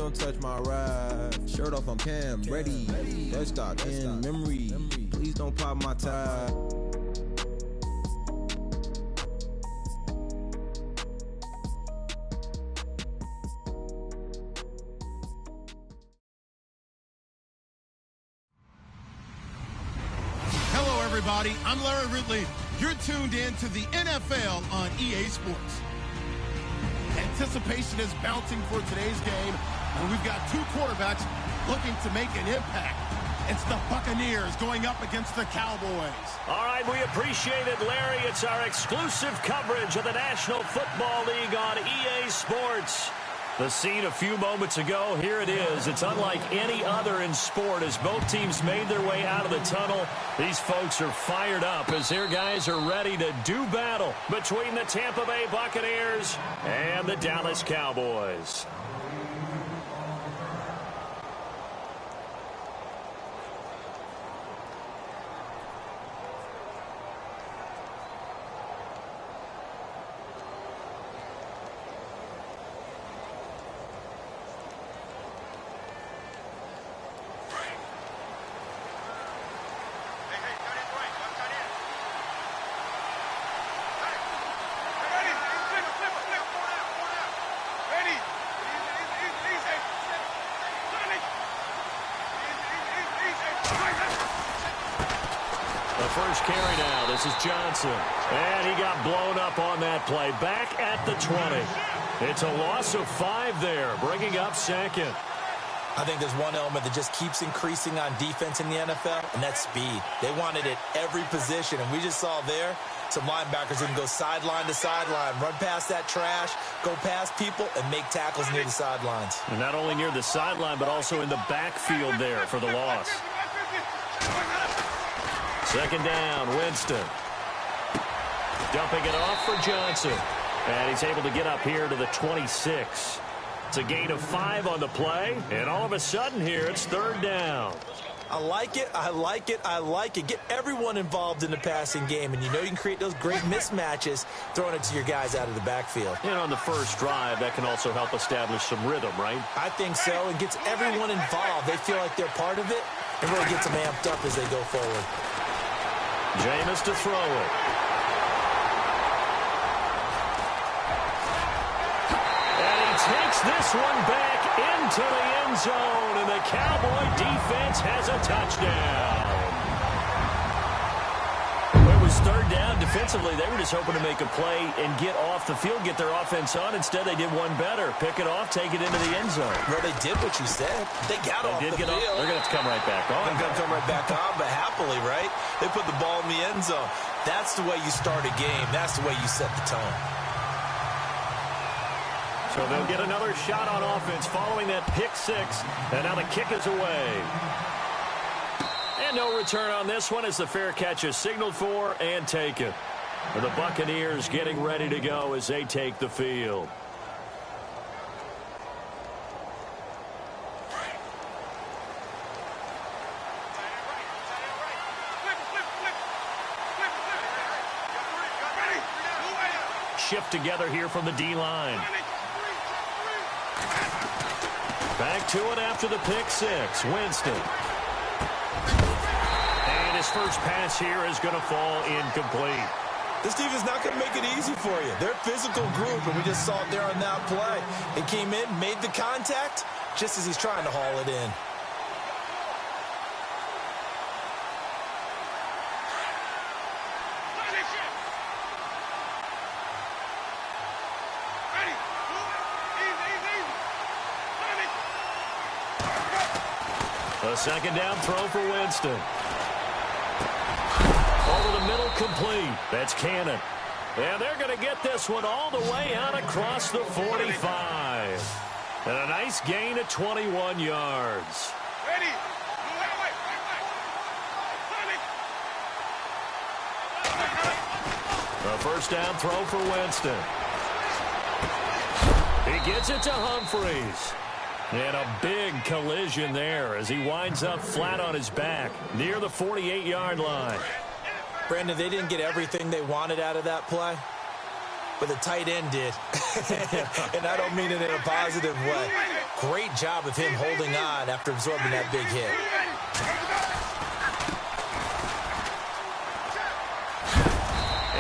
don't touch my ride. Shirt off, I'm Cam, ready. Dead stock in memory. Please don't pop my tie. Hello, everybody. I'm Larry Ridley. You're tuned in to the NFL on EA Sports. Anticipation is bouncing for today's game, and we've got two quarterbacks looking to make an impact. It's the Buccaneers going up against the Cowboys. All right, we appreciate it, Larry. It's our exclusive coverage of the National Football League on EA Sports. The scene a few moments ago, here it is. It's unlike any other in sport as both teams made their way out of the tunnel. These folks are fired up as their guys are ready to do battle between the Tampa Bay Buccaneers and the Dallas Cowboys. First carry now. This is Johnson. And he got blown up on that play. Back at the 20. It's a loss of 5 there, bringing up second. I think there's one element that just keeps increasing on defense in the NFL, and that's speed. They want it at every position, and we just saw there some linebackers who can go sideline to sideline, run past that trash, go past people, and make tackles near the sidelines. And not only near the sideline, but also in the backfield there for the loss. Second down, Winston. Dumping it off for Johnson. And he's able to get up here to the 26. It's a gain of 5 on the play. And all of a sudden here, it's third down. I like it, I like it, I like it. Get everyone involved in the passing game. And you know you can create those great mismatches throwing it to your guys out of the backfield. And on the first drive, that can also help establish some rhythm, right? I think so. It gets everyone involved. They feel like they're part of it. And really gets them amped up as they go forward. Jameis to throw it. And he takes this one back into the end zone, and the Cowboy defense has a touchdown. It was third down. Defensively, they were just hoping to make a play and get off the field, get their offense on. Instead, they did one better. Pick it off, take it into the end zone. Well, they did what you said. They got off the field. They're going to have to come right back on. They're going to come right back on, but happily, right? They put the ball in the end zone. That's the way you start a game. That's the way you set the tone. So they'll get another shot on offense following that pick 6, and now the kick is away. And no return on this one as the fair catch is signaled for and taken. And the Buccaneers getting ready to go as they take the field. Shift together here from the D-line. Back to it after the pick 6. Winston. And his first pass here is going to fall incomplete. This team is not going to make it easy for you. They're a physical group, and we just saw it there on that play. They came in, made the contact, just as he's trying to haul it in. A second down throw for Winston. Over the middle, complete. That's Cannon. And they're going to get this one all the way out across the 45. And a nice gain of 21 yards. Ready. A first down throw for Winston. He gets it to Humphries. And a big collision there as he winds up flat on his back near the 48-yard line. Brandon, they didn't get everything they wanted out of that play. but the tight end did. And I don't mean it in a positive way. Great job of him holding on after absorbing that big hit.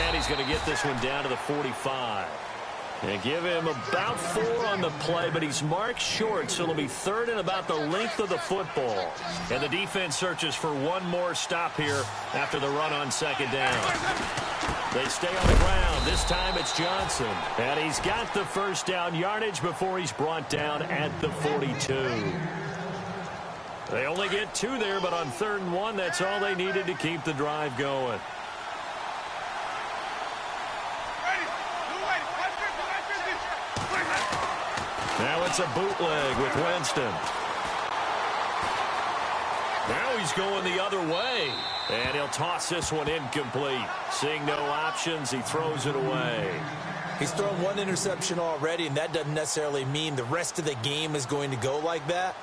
And he's going to get this one down to the 45. And give him about 4 on the play, but he's marked short, so it'll be third and about the length of the football. And the defense searches for one more stop here after the run on second down. They stay on the ground. This time it's Johnson. And he's got the first down yardage before he's brought down at the 42. They only get 2 there, but on 3rd and 1, that's all they needed to keep the drive going. Now it's a bootleg with Winston. Now he's going the other way. And he'll toss this one incomplete. Seeing no options, he throws it away. He's thrown 1 interception already, and that doesn't necessarily mean the rest of the game is going to go like that.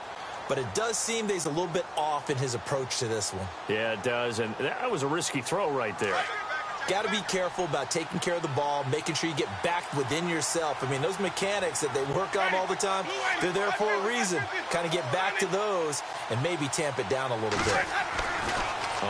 But it does seem that he's a little bit off in his approach to this one. Yeah, it does. And that was a risky throw right there. Got to be careful about taking care of the ball, making sure you get back within yourself. I mean, those mechanics that they work on all the time, they're there for a reason. Kind of get back to those and maybe tamp it down a little bit.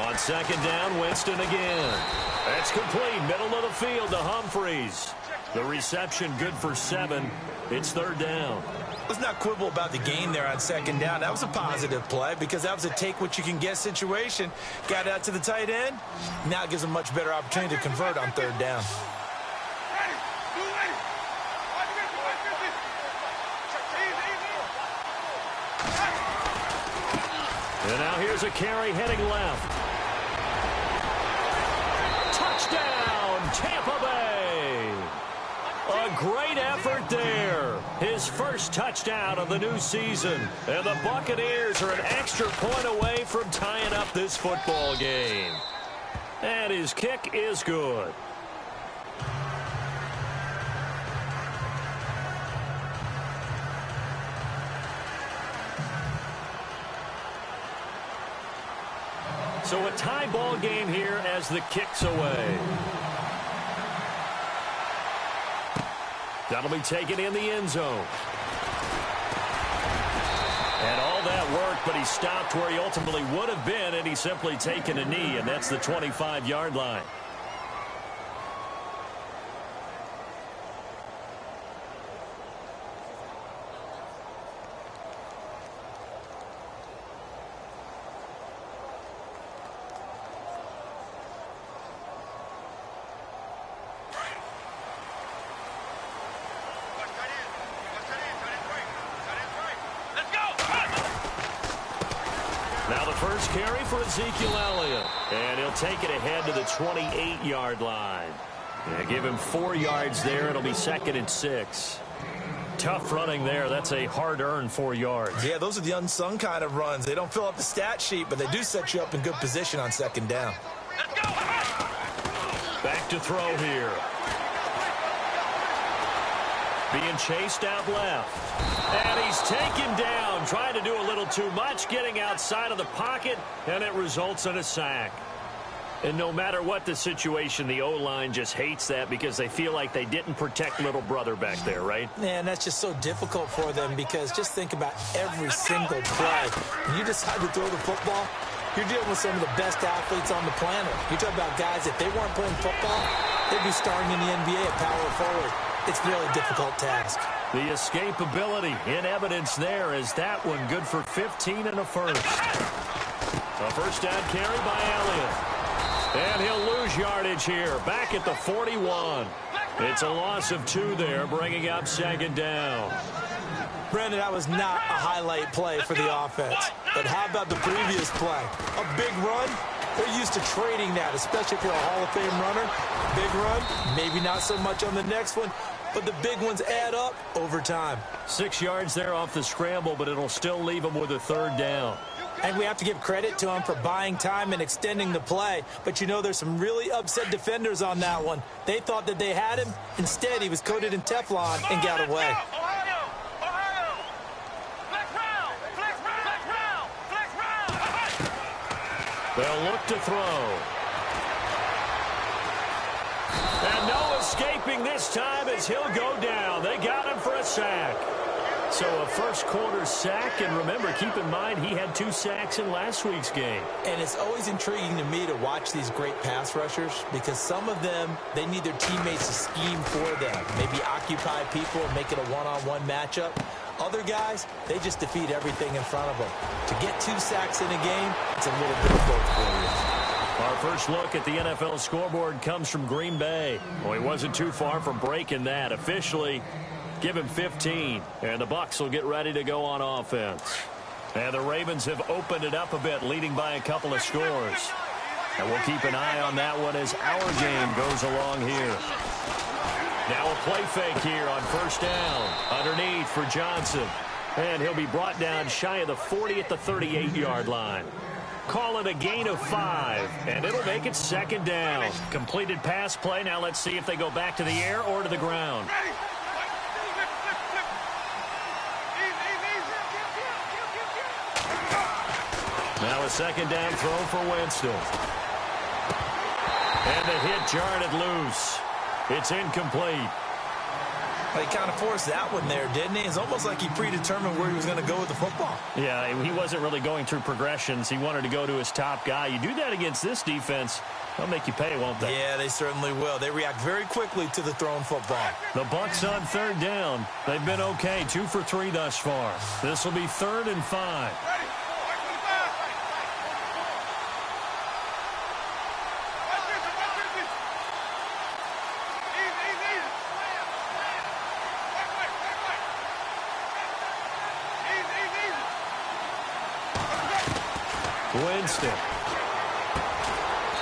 On second down, Winston again. That's complete. Middle of the field to Humphreys. The reception good for 7. It's 3rd down. Let's not quibble about the gain there on second down. That was a positive play because that was a take-what-you-can-get situation. Got out to the tight end. Now it gives a much better opportunity to convert on 3rd down. And now here's a carry heading left. Touchdown, Tampa Bay. A great effort there. His first touchdown of the new season. And the Buccaneers are an extra point away from tying up this football game. And his kick is good. So a tie ball game here as the kick's away. That'll be taken in the end zone. And all that worked, but he stopped where he ultimately would have been, and he's simply taken a knee, and that's the 25-yard line. Now the first carry for Ezekiel Elliott. And he'll take it ahead to the 28-yard line. Yeah, give him 4 yards there. It'll be 2nd and 6. Tough running there. That's a hard-earned 4 yards. Yeah, those are the unsung kind of runs. They don't fill up the stat sheet, but they do set you up in good position on second down. Let's go! Back to throw here. Being chased out left. And he's taken down, trying to do a little too much, getting outside of the pocket, and it results in a sack. And no matter what the situation, the O-line just hates that because they feel like they didn't protect little brother back there, right? Man, that's just so difficult for them because just think about every single play. When you decide to throw the football, you're dealing with some of the best athletes on the planet. You're talking about guys, if they weren't playing football, they'd be starting in the NBA at power forward. It's a really difficult task. The escapability in evidence there as that one good for 15 and a first. A first down carry by Elliott. And he'll lose yardage here. Back at the 41. It's a loss of 2 there, bringing up 2nd down. Brandon, that was not a highlight play for the offense. But how about the previous play? A big run? They're used to trading that, especially if you're a Hall of Fame runner. Big run, maybe not so much on the next one, but the big ones add up over time. 6 yards there off the scramble, but it'll still leave them with a 3rd down. And we have to give credit to him for buying time and extending the play. But, you know, there's some really upset defenders on that one. They thought that they had him. Instead, he was coated in Teflon and got away. They'll look to throw. And no escape escaping this time as he'll go down. They got him for a sack. So a first quarter sack, and remember, keep in mind he had 2 sacks in last week's game. And it's always intriguing to me to watch these great pass rushers because some of them, they need their teammates to scheme for them, maybe occupy people and make it a one-on-one matchup. Other guys, they just defeat everything in front of them. To get 2 sacks in a game, it's a little bit of both for you. Our first look at the NFL scoreboard comes from Green Bay. Well, he wasn't too far from breaking that. Officially, give him 15, and the Bucks will get ready to go on offense. And the Ravens have opened it up a bit, leading by a couple of scores. And we'll keep an eye on that one as our game goes along here. Now a play fake here on first down. Underneath for Johnson. And he'll be brought down shy of the 40 at the 38-yard line. Call it a gain of 5, and it'll make it second down. Completed pass play. Now let's see if they go back to the air or to the ground. Now a second down throw for Winston. And the hit jarred it loose. It's incomplete. Well, he kind of forced that one there, didn't he? It's almost like he predetermined where he was going to go with the football. Yeah, he wasn't really going through progressions. He wanted to go to his top guy. You do that against this defense, they'll make you pay, won't they? Yeah, they certainly will. They react very quickly to the thrown football. The Bucks on third down. They've been okay, 2 for 3 thus far. This will be 3rd and 5. Winston.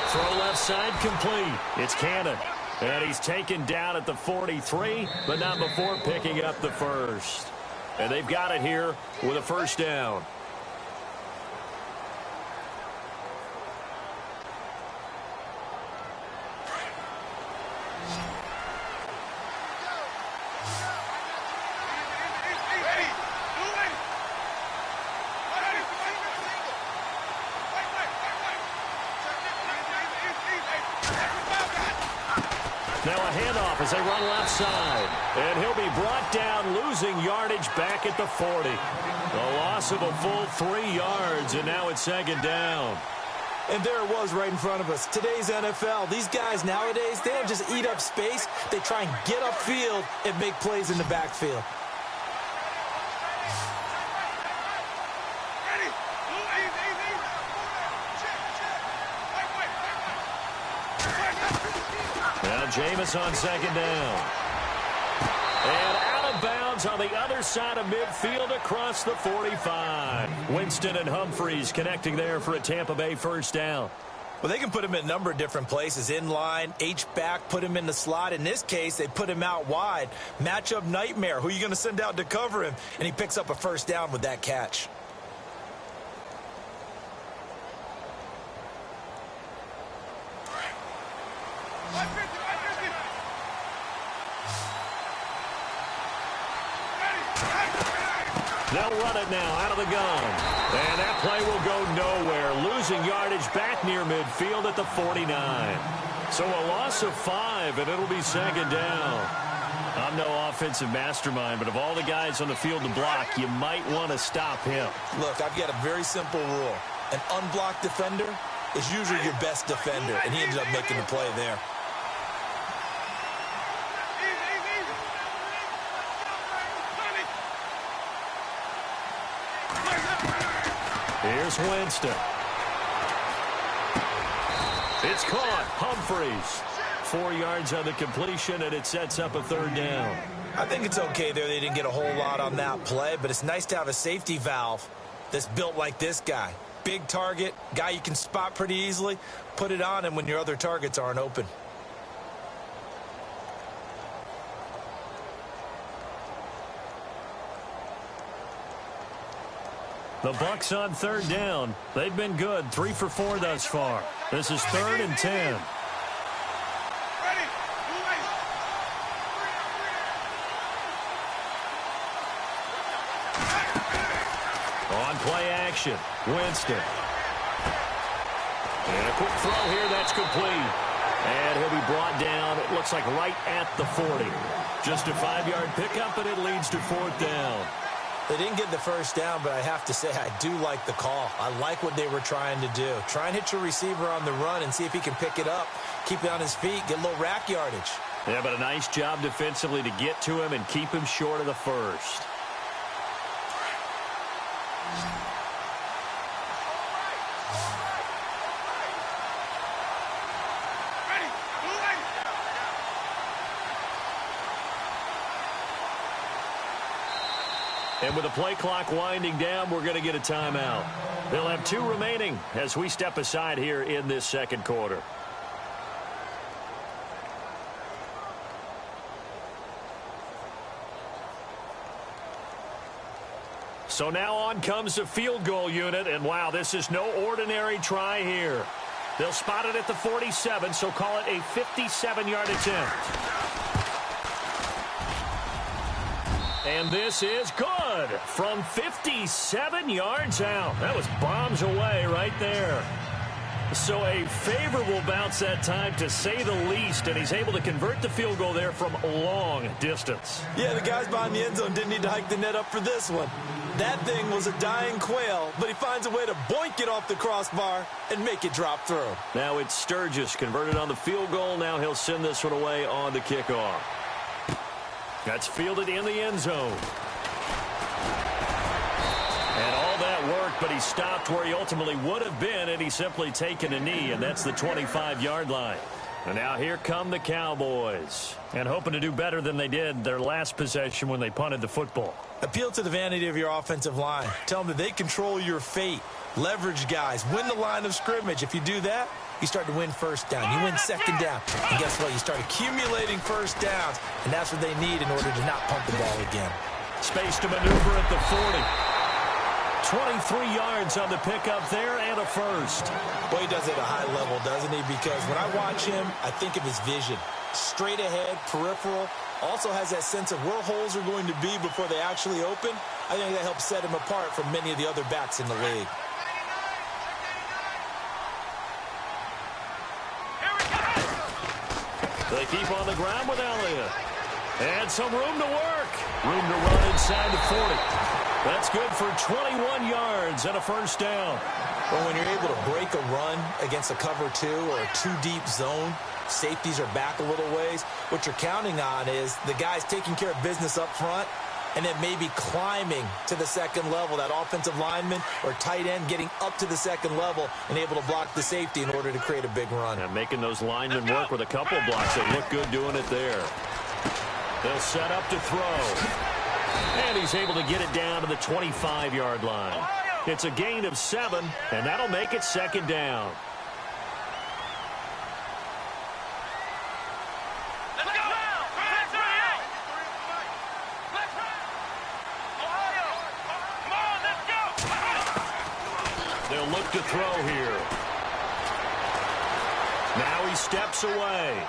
Throw left side complete. It's Cannon. And he's taken down at the 43, but not before picking up the first. And they've got it here with a first down. Now a handoff as they run left side. And he'll be brought down, losing yardage back at the 40. A loss of a full 3 yards, and now it's second down. And there it was right in front of us. Today's NFL, these guys nowadays, they don't just eat up space. They try and get upfield and make plays in the backfield. Now Jameis on second down. And out of bounds on the other side of midfield across the 45. Winston and Humphreys connecting there for a Tampa Bay first down. Well, they can put him in a number of different places. In line, H-back, put him in the slot. In this case, they put him out wide. Matchup nightmare. Who are you going to send out to cover him? And he picks up a first down with that catch. They'll run it now out of the gun. And that play will go nowhere. Losing yardage back near midfield at the 49. So a loss of 5, and it'll be second down. I'm no offensive mastermind, but of all the guys on the field to block, you might want to stop him. Look, I've got a very simple rule. An unblocked defender is usually your best defender, and he ended up making the play there. Here's Winston. It's caught. Humphreys. 4 yards on the completion, and it sets up a third down. I think it's okay there. They didn't get a whole lot on that play, but it's nice to have a safety valve that's built like this guy. Big target, guy you can spot pretty easily. Put it on him when your other targets aren't open. The Bucks on third down. They've been good. 3 for 4 thus far. This is 3rd and 10. On play action, Winston. And a quick throw here, that's complete. And he'll be brought down, it looks like right at the 40. Just a 5-yard pickup, and it leads to 4th down. They didn't get the first down, but I have to say I do like the call. I like what they were trying to do. Try and hit your receiver on the run and see if he can pick it up, keep it on his feet, get a little rack yardage. Yeah, but a nice job defensively to get to him and keep him short of the first. And with the play clock winding down, we're going to get a timeout. They'll have 2 remaining as we step aside here in this second quarter. So now on comes the field goal unit, and wow, this is no ordinary try here. They'll spot it at the 47, so call it a 57-yard attempt. And this is good from 57 yards out. That was bombs away right there. So a favorable bounce that time, to say the least, and he's able to convert the field goal there from long distance. Yeah, the guys behind the end zone didn't need to hike the net up for this one. That thing was a dying quail, but he finds a way to boink it off the crossbar and make it drop through. Now it's Sturgis converted on the field goal. Now he'll send this one away on the kickoff. That's fielded in the end zone. And all that work, but he stopped where he ultimately would have been, and he's simply taken a knee, and that's the 25-yard line. And now here come the Cowboys, and hoping to do better than they did their last possession when they punted the football. Appeal to the vanity of your offensive line. Tell them that they control your fate. Leverage guys. Win the line of scrimmage. If you do that, you start to win first down. You win second down. And guess what? You start accumulating first downs, and that's what they need in order to not punt the ball again. Space to maneuver at the 40. 23 yards on the pickup there and a first. Well, he does it at a high level, doesn't he? Because when I watch him, I think of his vision. Straight ahead, peripheral. Also has that sense of where holes are going to be before they actually open. I think that helps set him apart from many of the other backs in the league. They keep on the ground with Elliott. And some room to work. Room to run inside the 40. That's good for 21 yards and a first down. Well, when you're able to break a run against a cover 2 or a 2-deep zone, safeties are back a little ways. What you're counting on is the guys taking care of business up front and then maybe climbing to the second level, that offensive lineman or tight end getting up to the second level and able to block the safety in order to create a big run. And making those linemen work with a couple of blocks. They look good doing it there. They'll set up to throw. And he's able to get it down to the 25-yard line. It's a gain of 7, and that'll make it second down. They'll look to throw here. Now he steps away.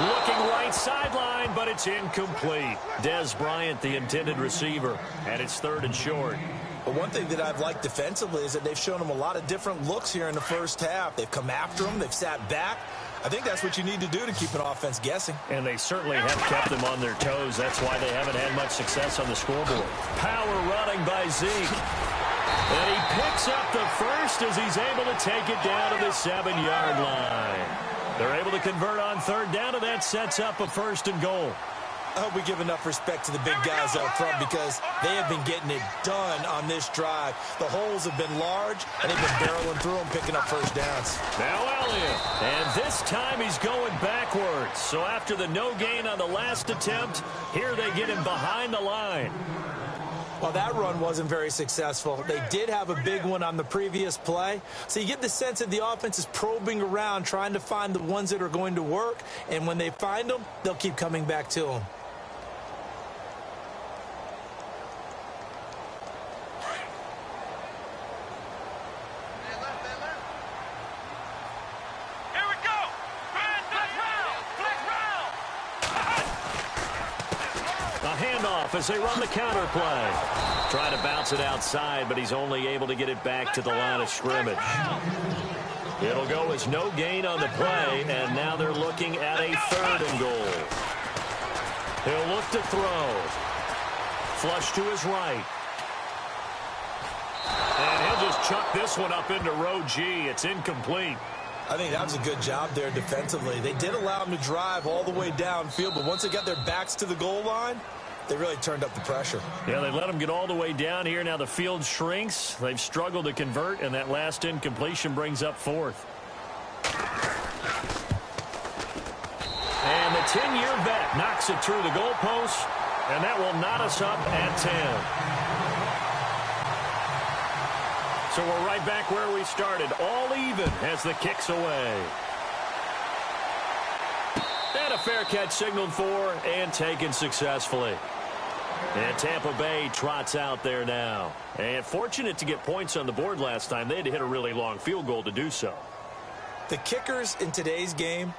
Looking right sideline, but it's incomplete. Des Bryant, the intended receiver, and it's 3rd and short. But one thing that I've liked defensively is that they've shown him a lot of different looks here in the first half. They've come after him. They've sat back. I think that's what you need to do to keep an offense guessing. And they certainly have kept them on their toes. That's why they haven't had much success on the scoreboard. Power running by Zeke. And he picks up the first as he's able to take it down to the 7-yard line. They're able to convert on 3rd down, and that sets up a 1st and goal. I hope we give enough respect to the big guys up front because they have been getting it done on this drive. The holes have been large, and they've been barreling through them, picking up first downs. Now Elliott, and this time he's going backwards. So after the no gain on the last attempt, here they get him behind the line. Well, that run wasn't very successful. They did have a big one on the previous play. So you get the sense that the offense is probing around, trying to find the ones that are going to work. And when they find them, they'll keep coming back to them. As they run the counter play. Trying to bounce it outside, but he's only able to get it back to the line of scrimmage. It'll go as no gain on the play, and now they're looking at a 3rd and goal. He'll look to throw. Flush to his right. And he'll just chuck this one up into row G. It's incomplete. I think that was a good job there defensively. They did allow him to drive all the way downfield, but once they got their backs to the goal line, they really turned up the pressure. Yeah, they let him get all the way down here. Now the field shrinks. They've struggled to convert, and that last incompletion brings up 4th. And the 10-year vet knocks it through the goalpost, and that will knot us up at 10. So we're right back where we started, all even as the kick's away. And a fair catch signaled for and taken successfully. And Tampa Bay trots out there now. And fortunate to get points on the board last time. They had to hit a really long field goal to do so. The kickers in today's game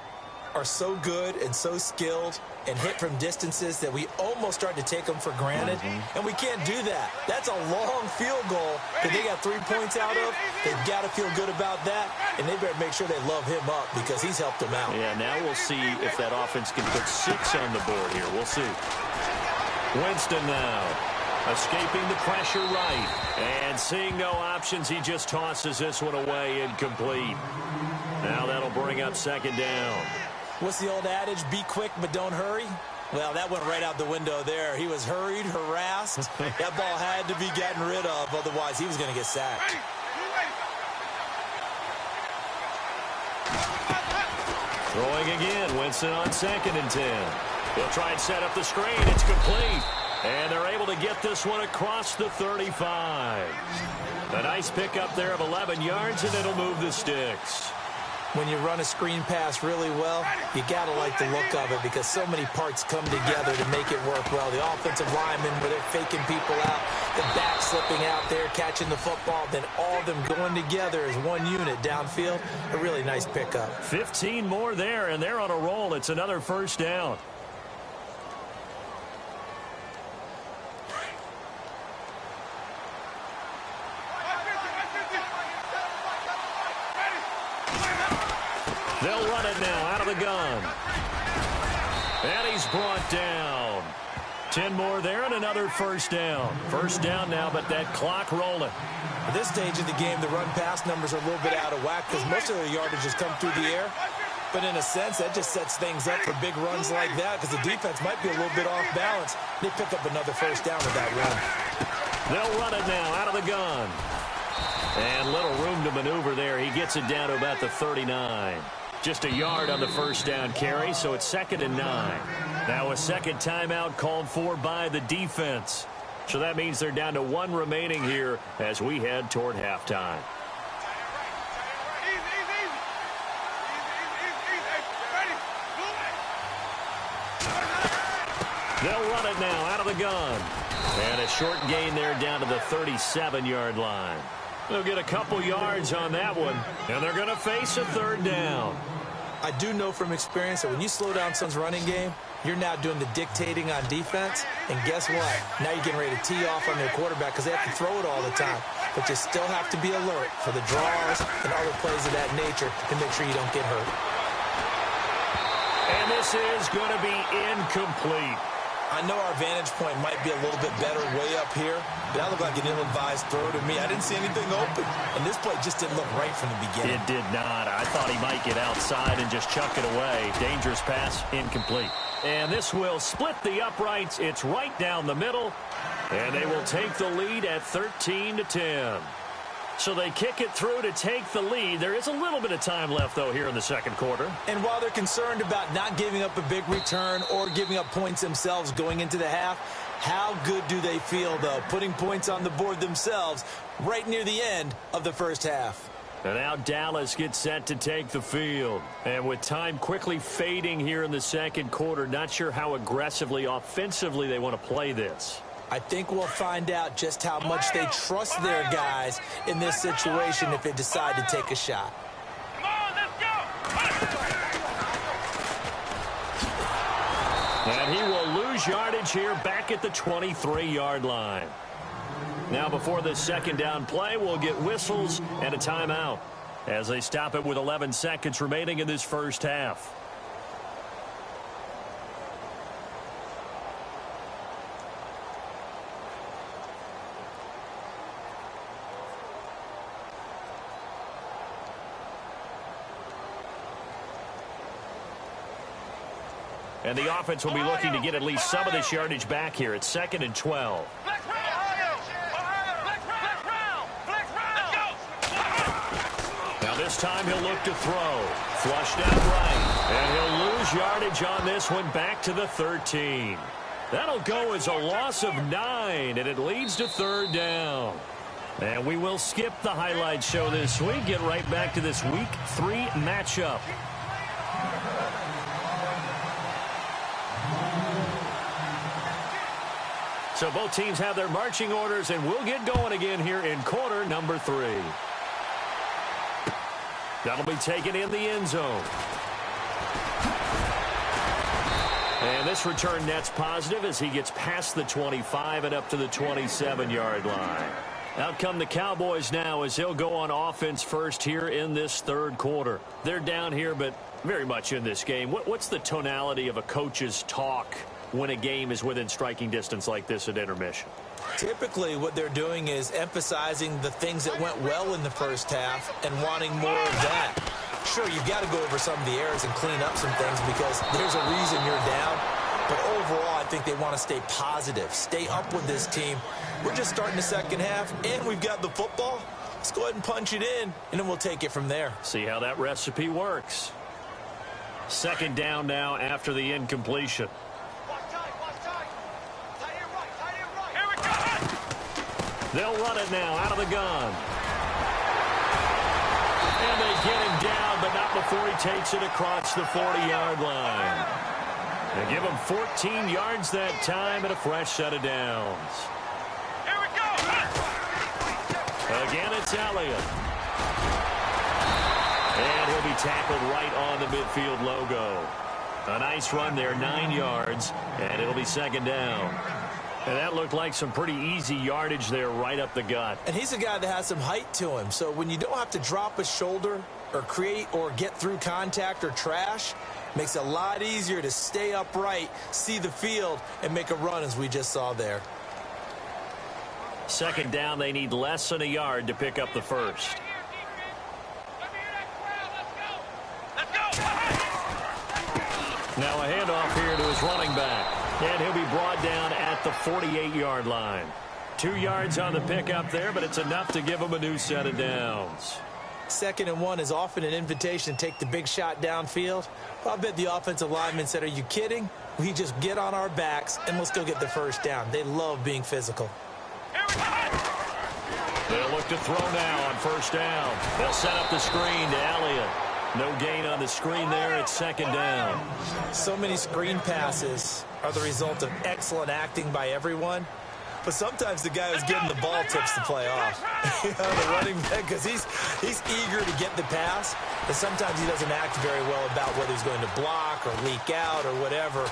are so good and so skilled and hit from distances that we almost start to take them for granted. And we can't do that. That's a long field goal that they got 3 points out of. They've got to feel good about that, and they better make sure they love him up because he's helped them out. Yeah, now we'll see if that offense can put 6 on the board here. We'll see. Winston now escaping the pressure right. And seeing no options, he just tosses this one away incomplete. Now that'll bring up 2nd down. What's the old adage? Be quick, but don't hurry. Well, that went right out the window there. He was hurried, harassed. That ball had to be gotten rid of. Otherwise, he was going to get sacked. Throwing again. Winston on 2nd and 10. He'll try and set up the screen. It's complete. And they're able to get this one across the 35. A nice pickup there of 11 yards, and it'll move the sticks. When you run a screen pass really well, you got to like the look of it because so many parts come together to make it work well. The offensive linemen, where they're faking people out, the back slipping out there, catching the football, then all of them going together as one unit downfield. A really nice pickup. 15 more there, and they're on a roll. It's another 1st down. They'll run it now out of the gun. And he's brought down. 10 more there and another 1st down. 1st down now, but that clock rolling. At this stage of the game, the run-pass numbers are a little bit out of whack because most of their yardage has come through the air. But in a sense, that just sets things up for big runs like that because the defense might be a little bit off balance. They pick up another 1st down with that run. They'll run it now out of the gun. And little room to maneuver there. He gets it down to about the 39. Just a yard on the 1st down carry, so it's 2nd and 9. Now a 2nd timeout called for by the defense. So that means they're down to 1 remaining here as we head toward halftime. They'll run it now out of the gun. And a short gain there down to the 37-yard line. They'll get a couple yards on that one, and they're going to face a 3rd down. I do know from experience that when you slow down someone's running game, you're now doing the dictating on defense. And guess what? Now you're getting ready to tee off on their quarterback because they have to throw it all the time. But you still have to be alert for the draws and other plays of that nature to make sure you don't get hurt. And this is going to be incomplete. I know our vantage point might be a little bit better way up here, but that looked like an ill-advised throw to me. I didn't see anything open, and this play just didn't look right from the beginning. It did not. I thought he might get outside and just chuck it away. Dangerous pass, incomplete. And this will split the uprights. It's right down the middle, and they will take the lead at 13-10. So they kick it through to take the lead. There is a little bit of time left, though, here in the 2nd quarter. And while they're concerned about not giving up a big return or giving up points themselves going into the half, how good do they feel, though, putting points on the board themselves right near the end of the 1st half? And now Dallas gets set to take the field. And with time quickly fading here in the 2nd quarter, not sure how aggressively, offensively they want to play this. I think we'll find out just how much they trust their guys in this situation if they decide to take a shot. Come on, let's go! And he will lose yardage here back at the 23-yard line. Now before this 2nd down play, we'll get whistles and a timeout. as they stop it with 11 seconds remaining in this first half. And the offense will be looking to get at least some of this yardage back here. It's 2nd and 12. Now this time he'll look to throw. Flushed out right. And he'll lose yardage on this one back to the 13. That'll go as a loss of 9, and it leads to 3rd down. And we will skip the highlight show this week. Get right back to this Week 3 matchup. So both teams have their marching orders, and we'll get going again here in quarter number 3. That'll be taken in the end zone. And this return net's positive as he gets past the 25 and up to the 27-yard line. Out come the Cowboys now as they'll go on offense first here in this 3rd quarter. They're down here, but very much in this game. What's the tonality of a coach's talk when a game is within striking distance like this at intermission? Typically, what they're doing is emphasizing the things that went well in the first half and wanting more of that. Sure, you've got to go over some of the errors and clean up some things because there's a reason you're down. But overall, I think they want to stay positive, stay up with this team. We're just starting the second half, and we've got the football. Let's go ahead and punch it in, and then we'll take it from there. See how that recipe works. 2nd down now after the incompletion. They'll run it now out of the gun. And they get him down, but not before he takes it across the 40-yard line. They give him 14 yards that time and a fresh set of downs. Here we go. Again, it's Elliott. And he'll be tackled right on the midfield logo. A nice run there, 9 yards, and it'll be 2nd down. And that looked like some pretty easy yardage there right up the gut. And he's a guy that has some height to him. So when you don't have to drop a shoulder or create or get through contact or trash, makes it a lot easier to stay upright, see the field, and make a run as we just saw there. 2nd down, they need less than a yard to pick up the first. Now a handoff here to his running back. And he'll be brought down at the 48-yard line. 2 yards on the pickup there, but it's enough to give him a new set of downs. 2nd and 1 is often an invitation to take the big shot downfield. Well, I bet the offensive lineman said, are you kidding? We just get on our backs and let's go get the first down. They love being physical. They'll look to throw now on 1st down. They'll set up the screen to Elliott. No gain on the screen there. It's 2nd down. So many screen passes are the result of excellent acting by everyone. But sometimes the guy who's getting the ball tips the play off. The running back, because he's eager to get the pass, but sometimes he doesn't act very well about whether he's going to block or leak out or whatever.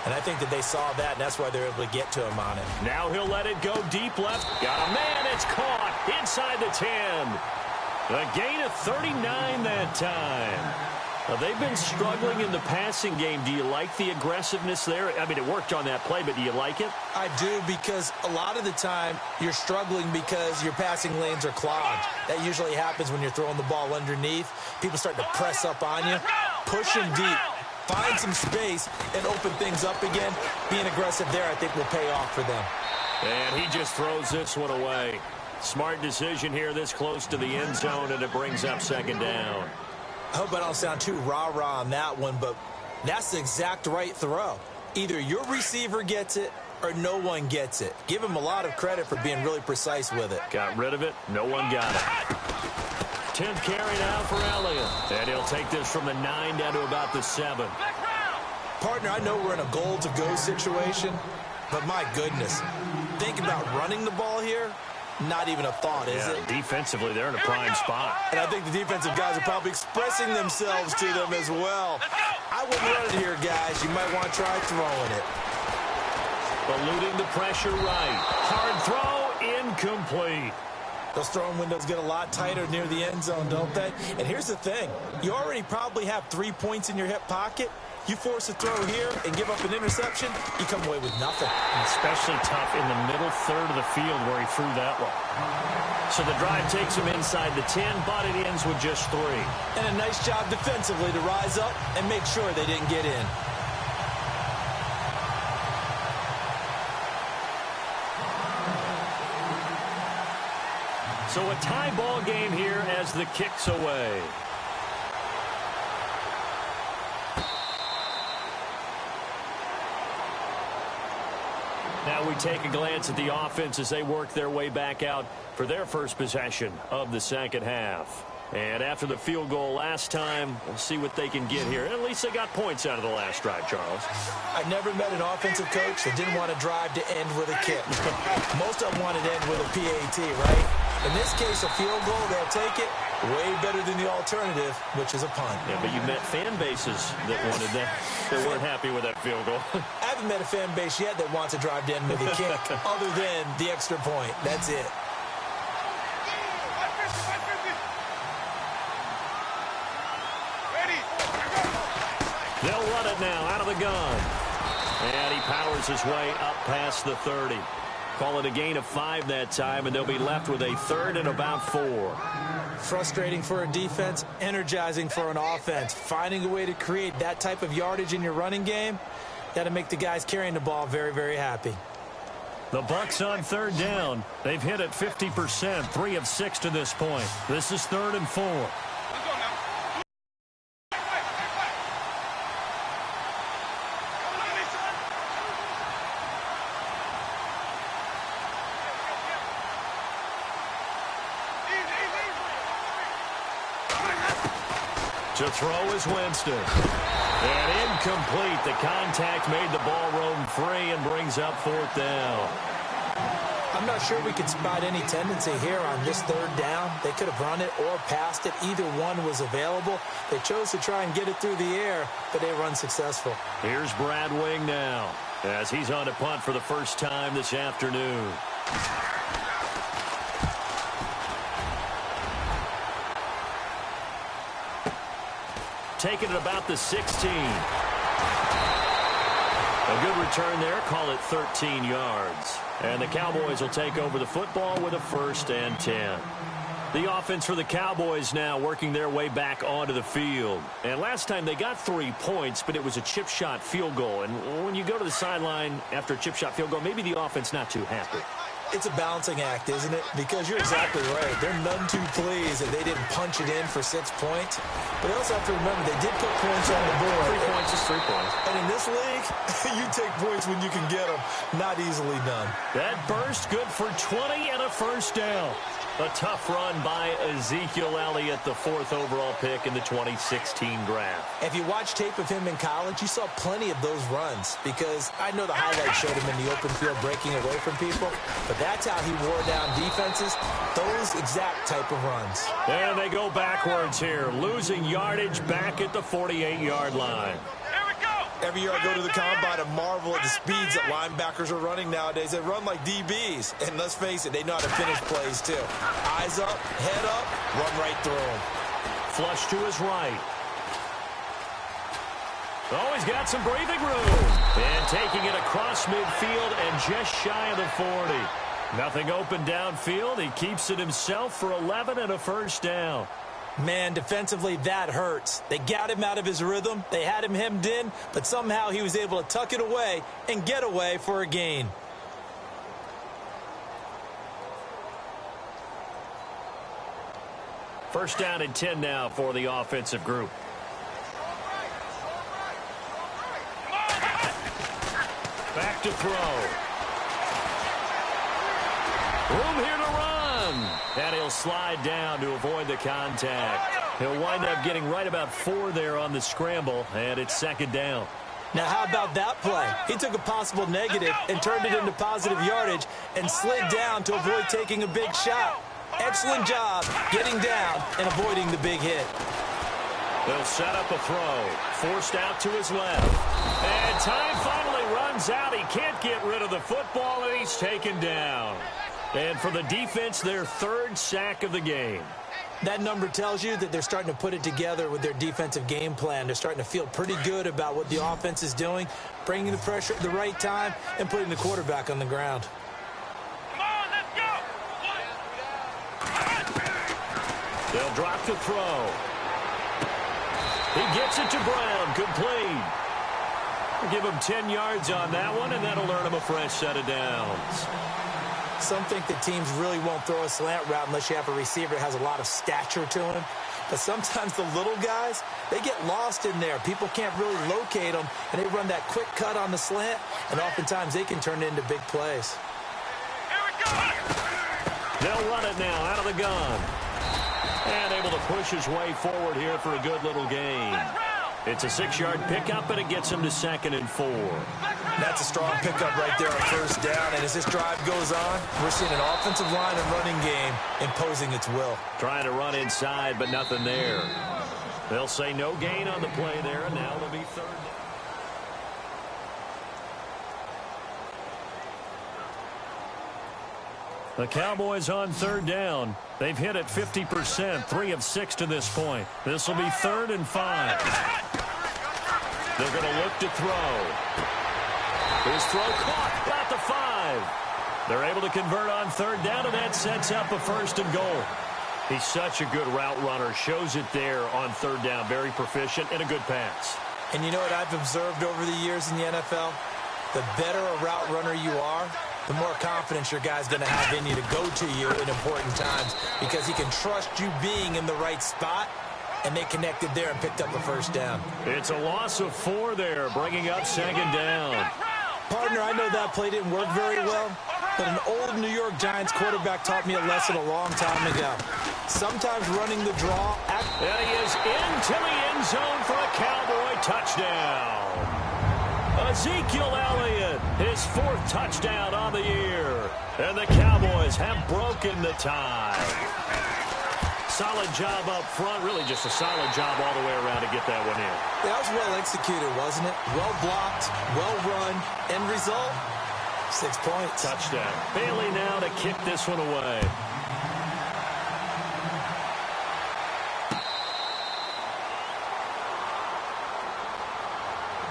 And I think that they saw that, and that's why they're able to get to him on it. Now he'll let it go deep left. Got a man. It's caught inside the 10. A gain of 39 that time. They've been struggling in the passing game. Do you like the aggressiveness there? I mean, it worked on that play, but do you like it? I do, because a lot of the time you're struggling because your passing lanes are clogged. That usually happens when you're throwing the ball underneath. People start to press up on you. Push them deep. Find some space and open things up again. Being aggressive there, I think, will pay off for them. And he just throws this one away. Smart decision here this close to the end zone, and it brings up 2nd down. I hope I don't sound too rah-rah on that one, but that's the exact right throw. Either your receiver gets it or no one gets it. Give him a lot of credit for being really precise with it. Got rid of it. No one got it. 10th carry now for Elliott. And he'll take this from the 9 down to about the 7. Partner, I know we're in a goal-to-go situation, but my goodness. Think about running the ball here. Not even a thought, is it? Defensively, they're in a prime spot. And I think the defensive guys are probably expressing themselves to them as well. I wouldn't run it here, guys. You might want to try throwing it. Eluding the pressure right. Hard throw, incomplete. Those throwing windows get a lot tighter near the end zone, don't they? And here's the thing. You already probably have 3 points in your hip pocket. You force a throw here and give up an interception, you come away with nothing. Especially tough in the middle third of the field where he threw that one. So the drive takes him inside the 10, but it ends with just 3. And a nice job defensively to rise up and make sure they didn't get in. So a tie ball game here as the kick's away. Now we take a glance at the offense as they work their way back out for their first possession of the second half. And after the field goal last time, we'll see what they can get here. At least they got points out of the last drive, Charles. I've never met an offensive coach that didn't want to drive to end with a kick. Most of them wanted to end with a PAT, right? In this case, a field goal, they'll take it. Way better than the alternative, which is a punt. Yeah, but you met fan bases that wanted that. They weren't happy with that field goal. I haven't met a fan base yet that wants to drive to end with a kick, other than the extra point. That's it. They'll run it now out of the gun. And he powers his way up past the 30. Call it a gain of 5 that time, and they'll be left with a 3rd and about 4. Frustrating for a defense, energizing for an offense. Finding a way to create that type of yardage in your running game, got to make the guys carrying the ball very, very happy. The Bucks on 3rd down. They've hit it 50%, 3 of 6 to this point. This is 3rd and 4. To throw is Winston. And incomplete. The contact made the ball roam free and brings up 4th down. I'm not sure we could spot any tendency here on this 3rd down. They could have run it or passed it. Either one was available. They chose to try and get it through the air, but they were unsuccessful. Here's Brad Wing now as he's on a punt for the first time this afternoon. Taking it about the 16. A good return there. Call it 13 yards. And the Cowboys will take over the football with a 1st and 10. The offense for the Cowboys now working their way back onto the field. And last time they got 3 points, but it was a chip shot field goal. And when you go to the sideline after a chip shot field goal, maybe the offense not too happy. It's a balancing act, isn't it? Because you're exactly right. They're none too pleased that they didn't punch it in for 6 points. But they also have to remember they did put points on the board. 3 points is 3 points. And in this league, you take points when you can get them. Not easily done. That burst good for 20 and a 1st down. A tough run by Ezekiel Elliott, the 4th overall pick in the 2016 draft. If you watch tape of him in college, you saw plenty of those runs because I know the highlights showed him in the open field breaking away from people, but that's how he wore down defenses, those exact type of runs. And they go backwards here, losing yardage back at the 48-yard line. Every year I go to the combine and marvel at the speeds that linebackers are running nowadays. They run like DBs. And let's face it, they know how to finish plays too. Eyes up, head up, run right through them. Flush to his right. Oh, he's got some breathing room. And taking it across midfield and just shy of the 40. Nothing open downfield. He keeps it himself for 11 and a 1st down. Man, defensively, that hurts. They got him out of his rhythm. They had him hemmed in, but somehow he was able to tuck it away and get away for a gain. First down and 10 now for the offensive group. Back to throw. Room here to run. And he'll slide down to avoid the contact. He'll wind up getting right about 4 there on the scramble, and it's 2nd down. Now, how about that play? He took a possible negative and turned it into positive yardage and slid down to avoid taking a big shot. Excellent job getting down and avoiding the big hit. They'll set up a throw. Forced out to his left. And time finally runs out. He can't get rid of the football, and he's taken down. And for the defense, their third sack of the game. That number tells you that they're starting to put it together with their defensive game plan. They're starting to feel pretty good about what the offense is doing, bringing the pressure at the right time, and putting the quarterback on the ground. Come on, let's go. They'll drop to throw. He gets it to Brown, complete. We'll give him 10 yards on that one, and that'll earn him a fresh set of downs. Some think that teams really won't throw a slant route unless you have a receiver that has a lot of stature to him. But sometimes the little guys, they get lost in there. People can't really locate them, and they run that quick cut on the slant, and oftentimes they can turn it into big plays. Here we go. They'll run it now out of the gun. And able to push his way forward here for a good little gain. It's a 6-yard pickup, and it gets him to 2nd and 4. That's a strong pickup right there on first down. And as this drive goes on, we're seeing an offensive line and running game imposing its will. Trying to run inside, but nothing there. They'll say no gain on the play there, and now it'll be 3rd down. The Cowboys on 3rd down. They've hit it 50%, 3 of 6 to this point. This will be 3rd and 5. They're going to look to throw. His throw caught about the 5. They're able to convert on 3rd down, and that sets up a 1st and goal. He's such a good route runner. Shows it there on 3rd down. Very proficient and a good pass. And you know what I've observed over the years in the NFL? The better a route runner you are, the more confidence your guy's going to have in you to go to you in important times because he can trust you being in the right spot, and they connected there and picked up a 1st down. It's a loss of 4 there, bringing up 2nd down. Partner, I know that play didn't work very well, but an old New York Giants quarterback taught me a lesson a long time ago. Sometimes running the draw. And he is into the end zone for a Cowboy touchdown. Ezekiel Elliott, his 4th touchdown on the year. And the Cowboys have broken the tie. Solid job up front. Really just a solid job all the way around to get that one in. That was well executed, wasn't it? Well blocked, well run. End result, 6 points. Touchdown. Bailey now to kick this one away.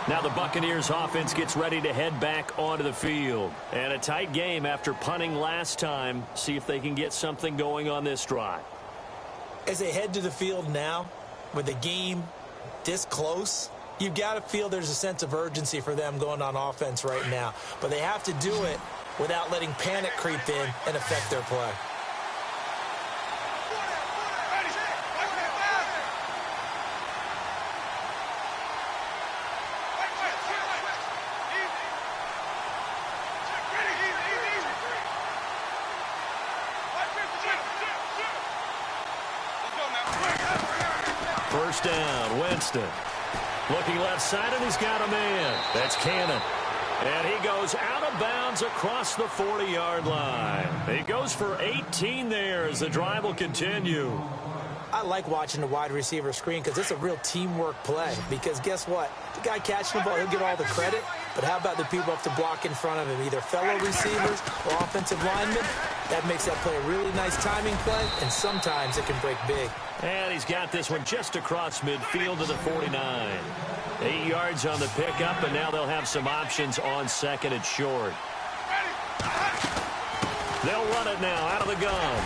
Now the Buccaneers offense gets ready to head back onto the field. And a tight game after punting last time. See if they can get something going on this drive. As they head to the field now, with the game this close, you've got to feel there's a sense of urgency for them going on offense right now. But they have to do it without letting panic creep in and affect their play. First down, Winston. Looking left side, and he's got a man. That's Cannon. And he goes out of bounds across the 40-yard line. He goes for 18 there as the drive will continue. I like watching the wide receiver screen because it's a real teamwork play. Because guess what? The guy catching the ball, he'll get all the credit. But how about the people up to block in front of him, either fellow receivers or offensive linemen? That makes that play a really nice timing play, and sometimes it can break big. And he's got this one just across midfield to the 49. 8 yards on the pickup, and now they'll have some options on 2nd and short. They'll run it now out of the gun.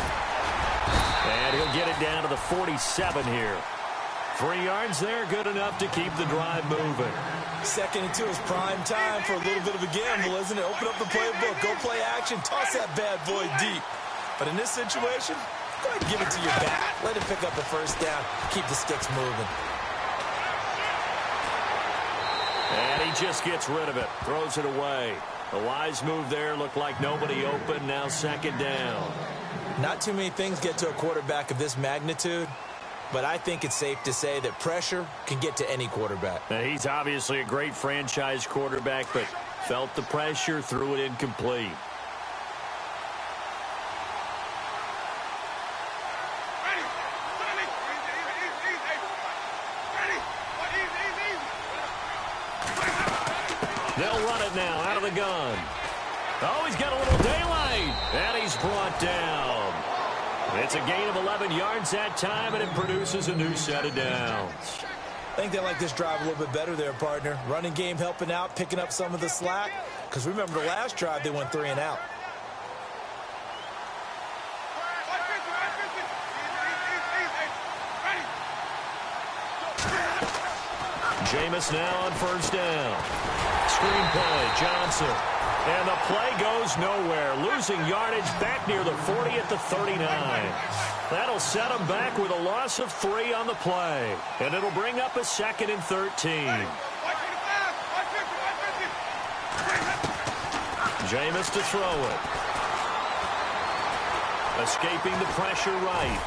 And he'll get it down to the 47 here. 3 yards there, good enough to keep the drive moving. 2nd and 2 is prime time for a little bit of a gamble, isn't it? Open up the playbook, go play action, toss that bad boy deep. But in this situation, go ahead and give it to your back. Let him pick up a 1st down, keep the sticks moving. And he just gets rid of it, throws it away. A wise move there, looked like nobody open, now 2nd down. Not too many things get to a quarterback of this magnitude, but I think it's safe to say that pressure can get to any quarterback. Now, he's obviously a great franchise quarterback, but felt the pressure, threw it incomplete. They'll run it now out of the gun. Oh, he's got a little daylight, and he's brought down. It's a gain of 11 yards that time, and it produces a new set of downs. I think they like this drive a little bit better there, partner. Running game helping out, picking up some of the slack. Because remember the last drive, they went 3 and out. Jameis now on first down. Screen play, Johnson. And the play goes nowhere. Losing yardage back near the 40 at the 39. That'll set him back with a loss of 3 on the play. And it'll bring up a 2nd and 13. Jameis to throw it. Escaping the pressure right.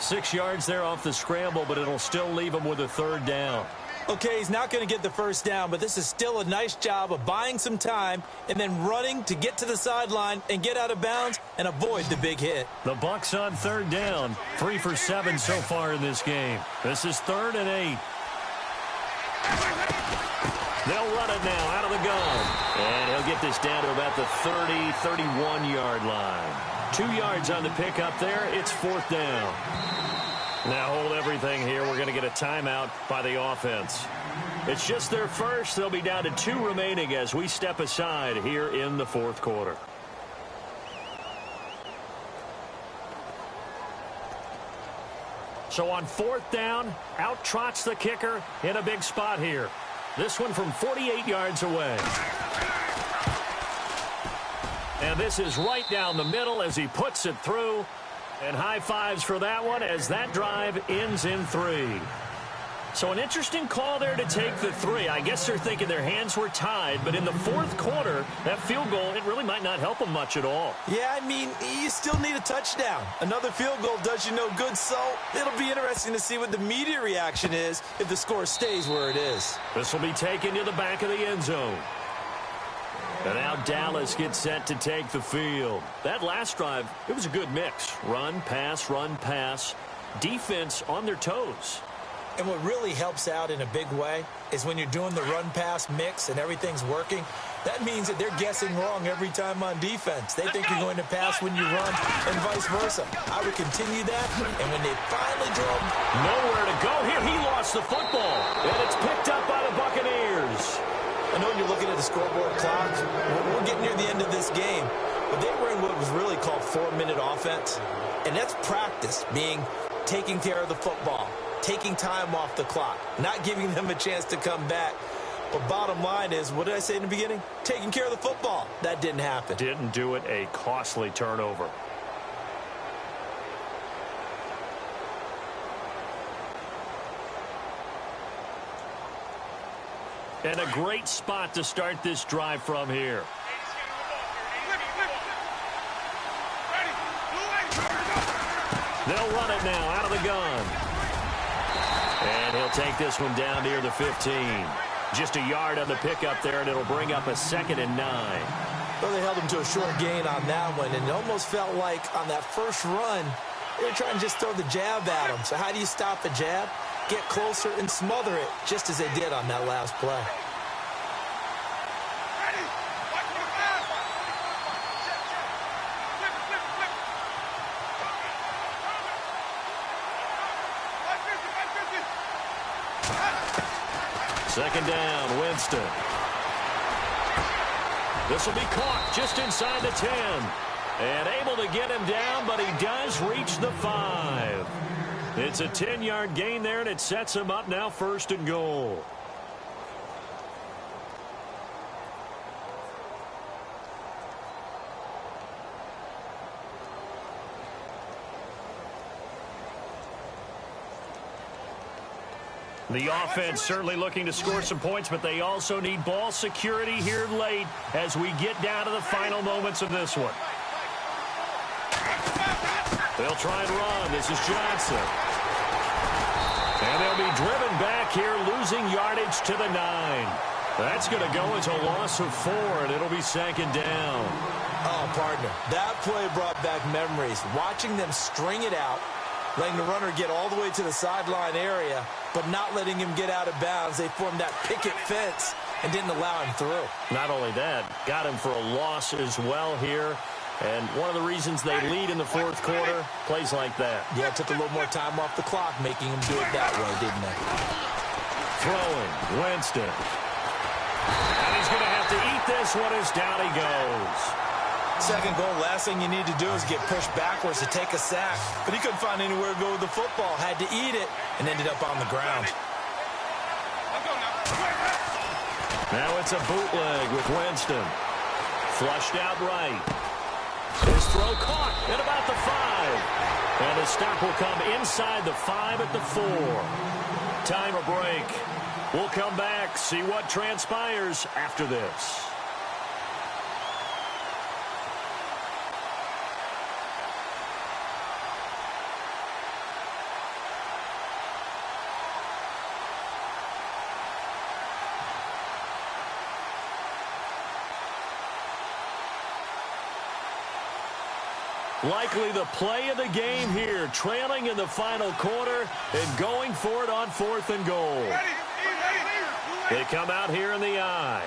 6 yards there off the scramble, but it'll still leave him with a 3rd down. Okay, he's not going to get the first down, but this is still a nice job of buying some time and then running to get to the sideline and get out of bounds and avoid the big hit. The Bucks on 3rd down. 3 for 7 so far in this game. This is 3rd and 8. They'll run it now out of the gun. And he'll get this down to about the 30, 31-yard line. 2 yards on the pickup there. It's 4th down. Now hold everything here. We're going to get a timeout by the offense. It's just their first. They'll be down to 2 remaining as we step aside here in the 4th quarter. So on 4th down, out trots the kicker in a big spot here. This one from 48 yards away. And this is right down the middle as he puts it through. And high fives for that one as that drive ends in 3. So an interesting call there to take the 3. I guess they're thinking their hands were tied, but in the 4th quarter, that field goal, it really might not help them much at all. Yeah, I mean, you still need a touchdown. Another field goal does you no good, so it'll be interesting to see what the media reaction is if the score stays where it is. This will be taken to the back of the end zone. And now Dallas gets set to take the field. That last drive, it was a good mix. Run, pass, defense on their toes. And what really helps out in a big way is when you're doing the run-pass mix and everything's working, that means that they're guessing wrong every time on defense. They think you're going to pass when you run and vice versa. I would continue that, and when they finally drove... Nowhere to go here. He lost the football, and it's picked up by the Buccaneers. I know you're looking at the scoreboard clock. We're getting near the end of this game. But they were in what was really called 4-minute offense. And that's practice, being taking care of the football, taking time off the clock, not giving them a chance to come back. But bottom line is, what did I say in the beginning? Taking care of the football. That didn't happen. Didn't do it. A costly turnover. And a great spot to start this drive from here. They'll run it now out of the gun. And he'll take this one down near the 15. Just a yard on the pickup there, and it'll bring up a 2nd and 9. Well, they held him to a short gain on that one, and it almost felt like on that first run, they were trying to just throw the jab at him. So how do you stop a jab? Get closer and smother it, just as they did on that last play. Second down, Winston. This will be caught just inside the 10. And able to get him down, but he does reach the 5. It's a 10-yard gain there, and it sets him up now 1st and goal. The offense certainly looking to score some points, but they also need ball security here late as we get down to the final moments of this one. They'll try and run. This is Johnson. And they'll be driven back here, losing yardage to the 9. That's going to go as a loss of 4, and it'll be 2nd down. Oh, partner, that play brought back memories. Watching them string it out, letting the runner get all the way to the sideline area, but not letting him get out of bounds. They formed that picket fence, and didn't allow him through. Not only that, got him for a loss as well here. And one of the reasons they lead in the fourth quarter, plays like that. Yeah, it took a little more time off the clock, making him do it that way, didn't it? Throwing, Winston. And he's going to have to eat this one as down he goes. Second goal, last thing you need to do is get pushed backwards to take a sack. But he couldn't find anywhere to go with the football, had to eat it, and ended up on the ground. Now it's a bootleg with Winston. Flushed out right. His throw caught at about the 5. And the stop will come inside the 5 at the 4. Time a break. We'll come back, see what transpires after this. Likely the play of the game here, trailing in the final quarter and going for it on 4th and goal. They come out here in the I.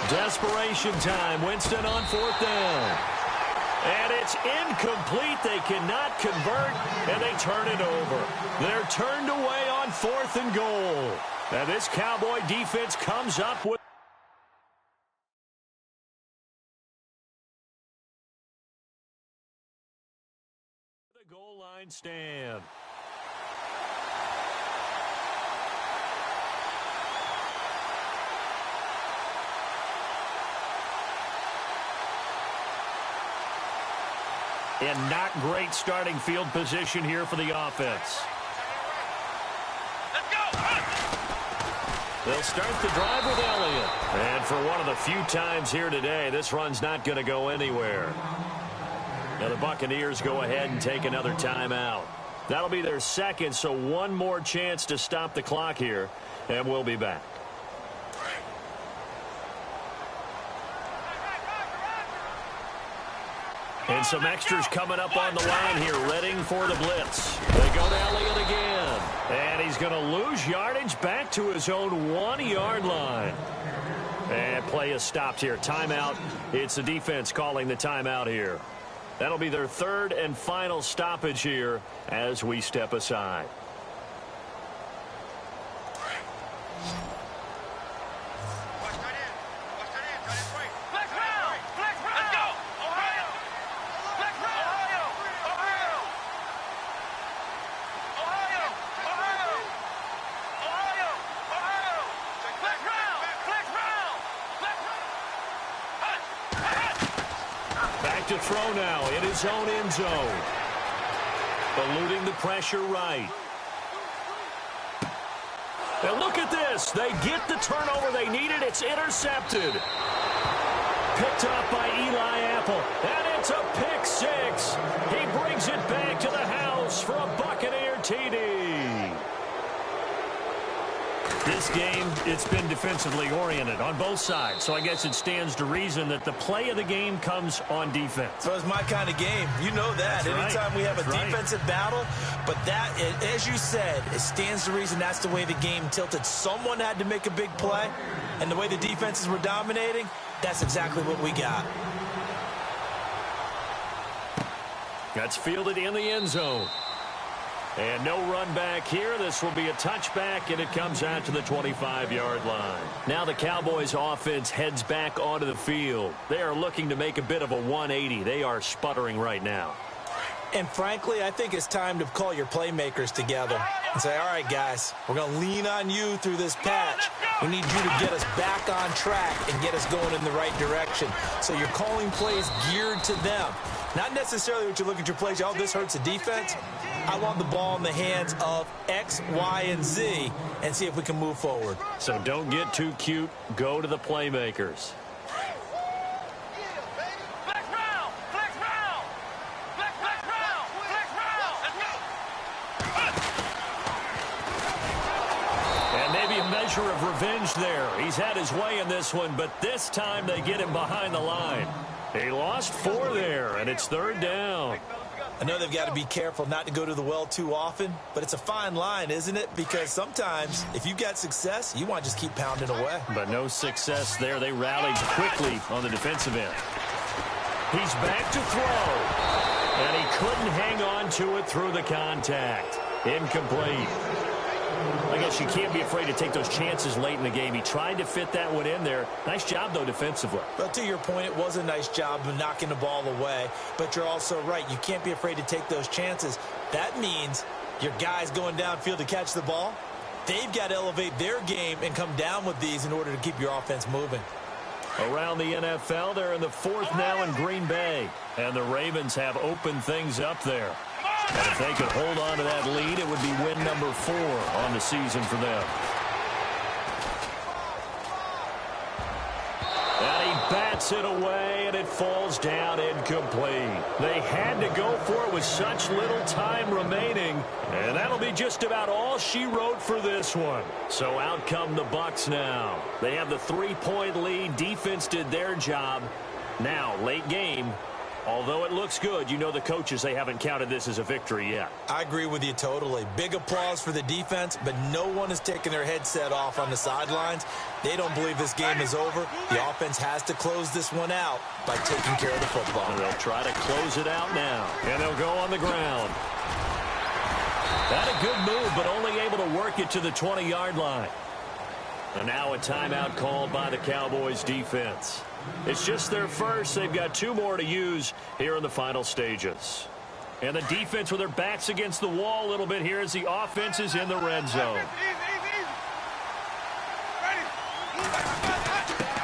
Desperation time. Winston on 4th down. And it's incomplete. They cannot convert, and they turn it over. They're turned away on 4th and goal. And this Cowboy defense comes up with goal line stand. And not great starting field position here for the offense. Let's go! They'll start the drive with Elliott. And for one of the few times here today, this run's not going to go anywhere. Now the Buccaneers go ahead and take another timeout. That'll be their second, so one more chance to stop the clock here, and we'll be back. And some extras coming up on the line here, readying for the blitz. They go to Elliott again, and he's going to lose yardage back to his own 1-yard line. And play is stopped here. Timeout. It's the defense calling the timeout here. That'll be their third and final stoppage here as we step aside. To throw now in his own end zone. Eluding the pressure right. And look at this. They get the turnover they needed. It's intercepted. Picked up by Eli Apple. And it's a pick 6. He brings it back to the house for a Buccaneer TD. This game, it's been defensively oriented on both sides, so I guess it stands to reason that the play of the game comes on defense. So it's my kind of game. You know that. That's anytime right. we have a That's defensive battle, but that, as you said, it stands to reason that's the way the game tilted. Someone had to make a big play, and the way the defenses were dominating, that's exactly what we got. That's fielded in the end zone. And no run back here. This will be a touchback, and it comes out to the 25-yard line. Now the Cowboys offense heads back onto the field. They are looking to make a bit of a 180. They are sputtering right now. And frankly, I think it's time to call your playmakers together and say, all right, guys, we're going to lean on you through this patch. We need you to get us back on track and get us going in the right direction. So you're calling plays geared to them. Not necessarily what you look at your plays, oh, this hurts the defense. I want the ball in the hands of X, Y, and Z and see if we can move forward. So don't get too cute. Go to the playmakers. And maybe a measure of revenge there. He's had his way in this one, but this time they get him behind the line. He lost 4 there, and it's 3rd down. I know they've got to be careful not to go to the well too often, but it's a fine line, isn't it? Because sometimes if you've got success, you want to just keep pounding away. But no success there. They rallied quickly on the defensive end. He's back to throw. And he couldn't hang on to it through the contact. Incomplete. I guess you can't be afraid to take those chances late in the game. He tried to fit that one in there. Nice job, though, defensively. But to your point, it was a nice job of knocking the ball away. But you're also right. You can't be afraid to take those chances. That means your guys going downfield to catch the ball, they've got to elevate their game and come down with these in order to keep your offense moving. Around the NFL, they're in the fourth now in Green Bay. And the Ravens have opened things up there. And if they could hold on to that lead, it would be win number 4 on the season for them. And he bats it away, and it falls down incomplete. They had to go for it with such little time remaining, and that'll be just about all she wrote for this one. So out come the Bucks now. They have the 3-point lead. Defense did their job. Now, late game. Although it looks good, you know the coaches, they haven't counted this as a victory yet. I agree with you totally. Big applause for the defense, but no one is taking their headset off on the sidelines. They don't believe this game is over. The offense has to close this one out by taking care of the football. And they'll try to close it out now. And they'll go on the ground. That a good move, but only able to work it to the 20-yard line. And now a timeout called by the Cowboys defense. It's just their first. They've got 2 more to use here in the final stages. And the defense with their backs against the wall a little bit here as the offense is in the red zone.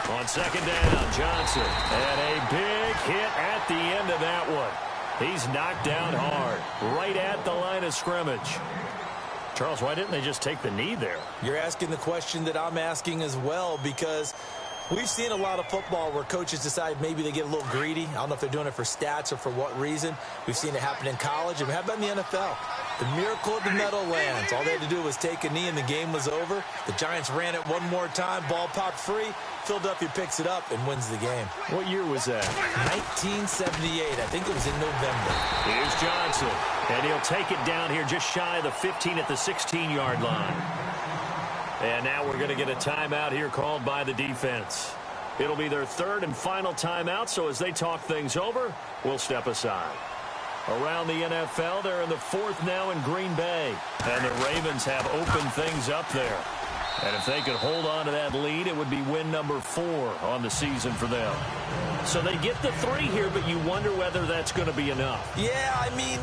On second down, Johnson. And a big hit at the end of that one. He's knocked down hard, right at the line of scrimmage. Charles, why didn't they just take the knee there? You're asking the question that I'm asking as well, because we've seen a lot of football where coaches decide maybe they get a little greedy. I don't know if they're doing it for stats or for what reason. We've seen it happen in college, and how about in the NFL? The miracle of the Meadowlands. All they had to do was take a knee, and the game was over. The Giants ran it one more time. Ball popped free. Philadelphia picks it up and wins the game. What year was that? 1978. I think it was in November. Here's Johnson. And he'll take it down here just shy of the 15 at the 16-yard line. And now we're going to get a timeout here called by the defense. It'll be their 3rd and final timeout, so as they talk things over, we'll step aside. Around the NFL, they're in the 4th now in Green Bay. And the Ravens have opened things up there. And if they could hold on to that lead, it would be win number 4 on the season for them. So they get the 3 here, but you wonder whether that's going to be enough. Yeah, I mean,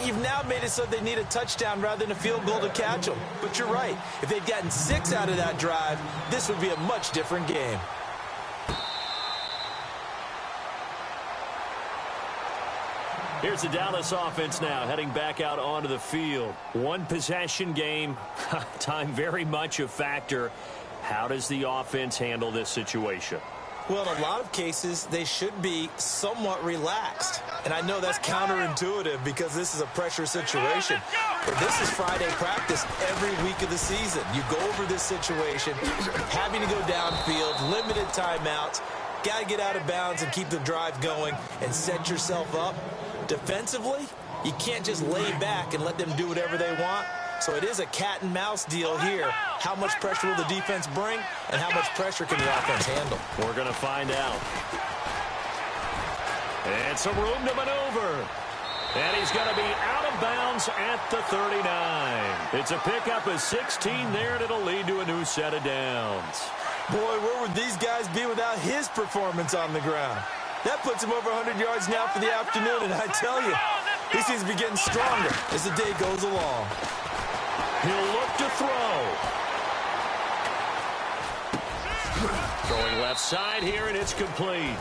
you've now made it so they need a touchdown rather than a field goal to catch them. But you're right. If they'd gotten 6 out of that drive, this would be a much different game. Here's the Dallas offense now, heading back out onto the field. 1 possession game, time very much a factor. How does the offense handle this situation? Well, in a lot of cases, they should be somewhat relaxed. And I know that's counterintuitive because this is a pressure situation. But this is Friday practice every week of the season. You go over this situation, having to go downfield, limited timeouts, got to get out of bounds and keep the drive going and set yourself up. Defensively, you can't just lay back and let them do whatever they want. So it is a cat and mouse deal here. How much pressure will the defense bring, and how much pressure can the offense handle? We're going to find out. And some room to maneuver. And he's going to be out of bounds at the 39. It's a pickup of 16 there, and it'll lead to a new set of downs. Boy, where would these guys be without his performance on the ground? That puts him over 100 yards now for the afternoon, and I tell you, he seems to be getting stronger as the day goes along. He'll look to throw. Throwing left side here, and it's complete.